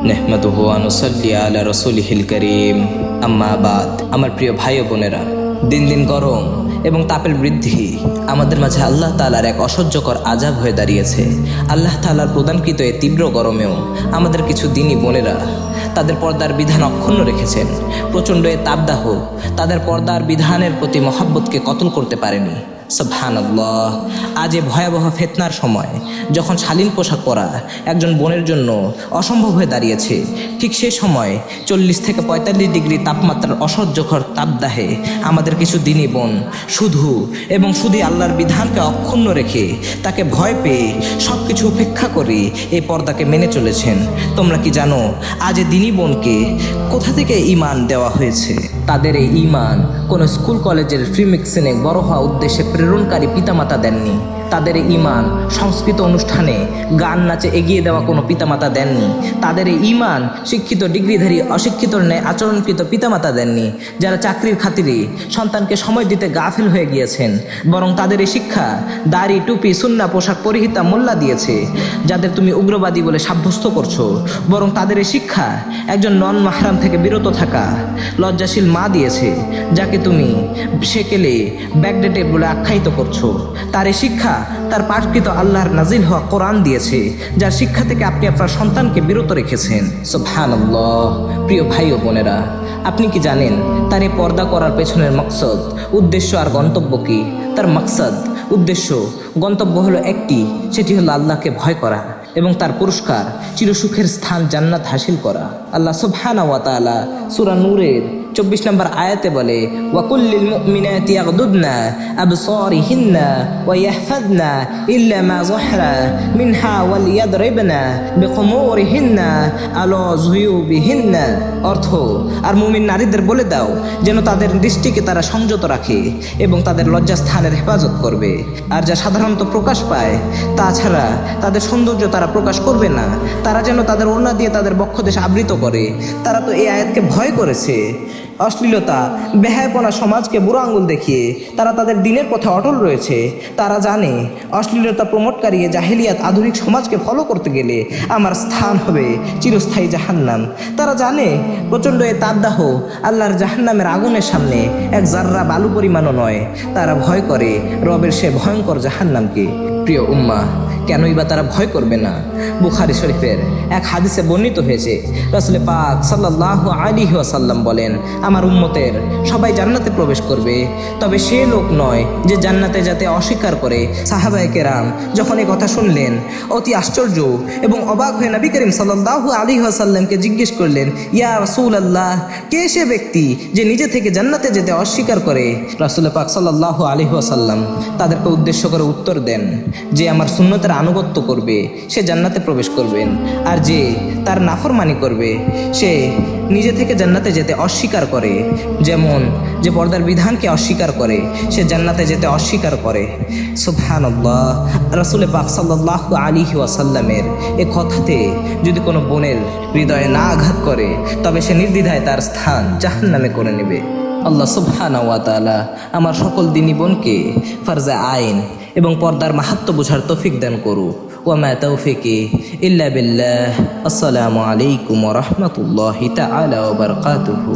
নেহমাদুহু ওয়া নুসাল্লি আলা রাসূলিহিল কারীম। আম্মা বাদ। আমার প্রিয় ভাই ও বোনেরা, দিন দিন গরম এবং তাপের বৃদ্ধি আমাদের মাঝে আল্লাহ তাআলার এক অসহ্যকর আযাব হয়ে দাঁড়িয়েছে। আল্লাহ তাআলার প্রদানকৃত এই তীব্র গরমেও আমাদের কিছু দিনী বোনেরা তাদের পর্দার বিধান অক্ষুণ্ণ রেখেছেন। প্রচণ্ড এ তাপদাহ তাদের পর্দার বিধানের প্রতি মহাব্বতকে কতল করতে পারেনি। সুবহানাল্লাহ। আজ এ ভয়াবহ ফিতনার সময় যখন শালীন পোশাক পরা একজন বোনের জন্য অসম্ভব হয়ে দাঁড়িয়েছে, ঠিক সে সময় 40 থেকে 45 ডিগ্রি তাপমাত্রার অসহ্যকর তাপদাহে আমাদের কিছু দিনী বোন শুধু এবং শুধু আল্লাহর বিধানকে অক্ষুণ্ণ রেখে তাকে ভয় পেয়ে সব কিছু উপেক্ষা করে এই পর্দাকে মেনে চলেছেন। তোমরা কি জানো আজ এ দিনী বোনকে কোথা থেকে ঈমান দেওয়া হয়েছে? তাদের এই ঈমান কোনো স্কুল কলেজের ফ্রি মিক্সিনে বড় হওয়া উদ্দেশ্যে প্রেরণকারী পিতামাতা দেননি। তাদের এই ঈমান সংস্কৃত অনুষ্ঠানে গান নাচে এগিয়ে দেওয়া কোনো পিতামাতা দেননি। তাদের এই ঈমান শিক্ষিত ডিগ্রিধারী অশিক্ষিতর ন্যায় আচরণকৃত পিতামাতা দেননি, যারা চাকরির খাতিরে সন্তানকে সময় দিতে গাফিল হয়ে গিয়েছেন। বরং তাদের এই শিক্ষা দাড়ি, টুপি, সুন্নাহ পোশাক পরিহিতা মোল্লা দিয়েছে, যাদের তুমি উগ্রবাদী বলে সাব্যস্ত করছো। বরং তাদের এই শিক্ষা একজন নন মাহরাম থেকে বিরত থাকা লজ্জাশীল মা দিয়েছে, যাকে তুমি সেকেলে ব্যাকডেটেড বলে আখ্যায়িত করছো। তার এই শিক্ষা তার পাঠকৃত আল্লাহর নাজিল হওয়া কোরআন দিয়েছে, যার শিক্ষা থেকে আপনি আপনার সন্তানকে বিরত রেখেছেন। সুবহানাল্লাহ। প্রিয় ভাই ও বোনেরা, আপনি কি জানেন তার এই পর্দা করার পেছনের মকসদ, উদ্দেশ্য আর গন্তব্য কি? তার মকসদ, উদ্দেশ্য, গন্তব্য হলো একটি, সেটি হলো আল্লাহকে ভয় করা এবং তার পুরস্কার চিরসুখের স্থান জান্নাত হাসিল করা। আল্লাহ সুবহানাহু ওয়া তাআলা সূরা নূরের 24 নম্বর আয়াতে বলে, ওয়াকুল্লিল মুমিনাতি ইয়াগদুদনা আবসারিহিন্না ওয়া ইয়াহফাযনা ইল্লা মা যাহরা মিনহা ওয়াল ইয়াদরিবনা বিখুমুরিহিন্না আলা যুয়ুবিহিন্না। অর্থ, আর মুমিন নারীদের বলে দাও যেন তাদের দৃষ্টিকে তারা সংযত রাখে এবং তাদের লজ্জাস্থানের হেফাজত করবে, আর যা সাধারণত প্রকাশ পায় তাছাড়া তাদের সৌন্দর্য তারা প্রকাশ করবে না। তারা যেন তাদের ওড়না দিয়ে তাদের বক্ষদেশ আবৃত করে। তারা তো এই আয়াতকে ভয় করেছে। অশ্লীলতা, বেহায়াপনা সমাজকে বুড়ো আঙুল দেখিয়ে তারা তাদের দিনের পথে অটল রয়েছে। তারা জানে অশ্লীলতা প্রমোটকারী জাহেলিয়াত আধুনিক সমাজকে ফলো করতে গেলে আমার স্থান হবে চিরস্থায়ী জাহান্নাম। তারা জানে প্রচণ্ড এ তাপদাহ আল্লাহর জাহান্নামের আগুনের সামনে এক জাররা বালু পরিমাণও নয়। তারা ভয় করে রবের সে ভয়ঙ্কর জাহান্নামকে। প্রিয় উম্মাহ, কেনই বা তারা ভয় করবে না? বুখারী শরীফের এক হাদিসে বর্ণিত হয়েছে, রাসূল পাক সাল্লাল্লাহু আলাইহি ওয়াসাল্লাম বলেন, আমার উম্মতের সবাই জান্নাতে প্রবেশ করবে, তবে সে লোক নয় যে জান্নাতে যেতে অস্বীকার করে। সাহাবায়ে কেরাম যখন এই কথা শুনলেন অতি আশ্চর্য এবং অবাক হয়ে নবী করিম সাল্লাল্লাহু আলাইহি ওয়াসাল্লামকে জিজ্ঞেস করলেন, ইয়া রাসূলুল্লাহ, কে সে ব্যক্তি যে নিজে থেকে জান্নাতে যেতে অস্বীকার করে? রাসূল পাক সাল্লাল্লাহু আলাইহি ওয়াসাল্লাম তাদেরকে উদ্দেশ্য করে উত্তর দেন যে আমার সুন্নতের আনুগত্য করবে সে জান্নাতে প্রবেশ করবেন, আর যে তার নাফরমানি করবে সে নিজে থেকে জান্নাতে যেতে অস্বীকার করে। যেমন যে পর্দার বিধানকে অস্বীকার করে সে জান্নাতে যেতে অস্বীকার করে। সুবহানাল্লাহ। রাসূল পাক সাল্লাল্লাহু আলাইহি ওয়াসাল্লামের এ কথাতে যদি কোনো বোনের হৃদয়ে না আঘাত করে তবে সে নির্দ্বিধায় তার স্থান জাহান্নামে করে নেবে। আল্লাহ সুবহানাহু ওয়া তাআলা আমার সকল দিনী বোনকে ফরজে আইন এবং পর্দার মাহাত্ম্য বোঝার তৌফিক দান করুক। ওয়া মা তাওফিকি ইল্লা বিল্লাহ। আসসালামু আলাইকুম ওয়া রাহমাতুল্লাহি তাআলা ওয়া বারাকাতুহু।